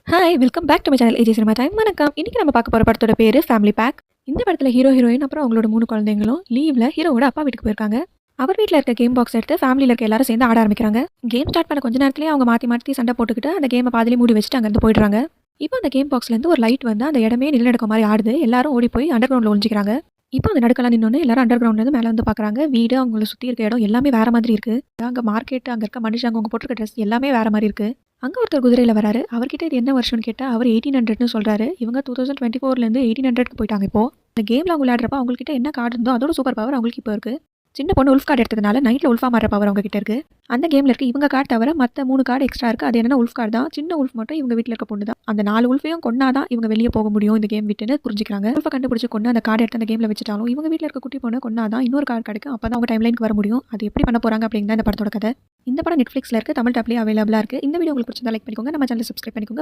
Hi welcome back to my channel AG cinema time. வணக்கம். இன்னைக்கு நம்ம பார்க்க போற படத்தோட பேரு ஃபேமிலி பேக். இந்த படத்துல ஹீரோ ஹீரோயின் அப்புறம் அவங்களோட 3 குழந்தைங்களும் லீவ்ல ஹீரோவோட அப்பா வீட்டுக்கு போயிருக்காங்க. அவர் வீட்ல இருக்க கேம் பாக்ஸ் எடுத்து ஃபேமிலில இருக்க எல்லாரும் சேர்ந்து ஆட ஆரம்பிக்கிறாங்க. கேம் ஸ்டார்ட் பண்ண கொஞ்ச நேரத்திலேயே அவங்க மாத்தி மாத்தி சண்டை போட்டுக்கிட்டு அந்த கேமை பாதியிலே மூடி வச்சுட்டு அங்கிருந்து போயிடுறாங்க. இப்போ அந்த கேம் பாக்ஸ்ல இருந்து ஒரு லைட் வந்து அந்த இடமே நிலநடுக்கம் மாதிரி ஆடுது. எல்லாரும் ஓடி போய் அண்டர் கிரவுண்ட்ல ஒளிஞ்சிக்கிறாங்க. இப்போ அந்த நடுக்கலாம் நின்னோனே எல்லாரும் அண்டர் கிரவுண்ட்ல இருந்து மேல வந்து பார்க்கறாங்க. வீடு அவங்கள சுத்தி இருக்க இடம் எல்லாமே வேற மாதிரி இருக்கு. அங்க மார்க்கெட் அங்க இருக்க மனுஷங்க அவங்க போட்டிருக்க ட்ரெஸ் எல்லாமே வேற மாதிரி இருக்கு. அங்க ஒருத்தர் குதிரையில வராரு. அவர்கிட்ட இது என்ன வருஷம்னு கேட்டா, அவர் 1800ன்னு சொல்றாரு. இவங்க 2024லேருந்து 1800க்கு போயிட்டாங்க இப்போ. இந்த கேம்ல அவங்க விளையாடுறப்ப அவங்ககிட்ட என்ன கார்டு இருந்தோ அதோட சூப்பர் பவர் அவங்களுக்கு இப்போ இருக்கு. சின்ன பொண்ணு உல்ஃப் கார்டு எடுத்ததுனால நைட்ல உல்ஃபா மாறுற பவர் அவங்க கிட்ட இருக்கு. அந்த கேம்ல இருக்க இவங்க கார்டு தவிர மத்த 3 கார்டு எக்ஸ்ட்ரா இருக்கு. அது என்னன்னா உல்ஃப் கார்டு தான். சின்ன உல்ஃப் மட்டும் இவங்க வீட்ல இருக்க பொண்ணு தான். அந்த 4 உல்ஃபையும் கொன்னாதான் இவங்க வெளிய போக முடியும் இந்த கேம் விட்டுன்னு புரிஞ்சுக்கிறாங்க. உல்ஃப கண்டுபிடிச்சு கொன்னு அந்த கார்டு எடுத்து அந்த கேம்ல வச்சுட்டாலும் இவங்க வீட்ல இருக்க குட்டி பொண்ணு கொன்னாதான் இன்னொரு கார்டு கிடைக்கும். அப்பதான் அவங்க டைம்லைனுக்கு வர முடியும். அது எப்படி பண்ண போறாங்க அப்படிங்கிறது இந்த படத்தோட கதை. இந்த படம் நெட்ஃப்ளிக்ஸ்ல இருக்கு. தமிழ் டப்லயே அவைலபிளா இருக்கு. இந்த வீடியோ உங்களுக்கு பிடிச்சிருந்தா லைக் பண்ணிக்கோங்க. நம்ம சேனலை சப்ஸ்கிரைப் பண்ணிக்கோங்க.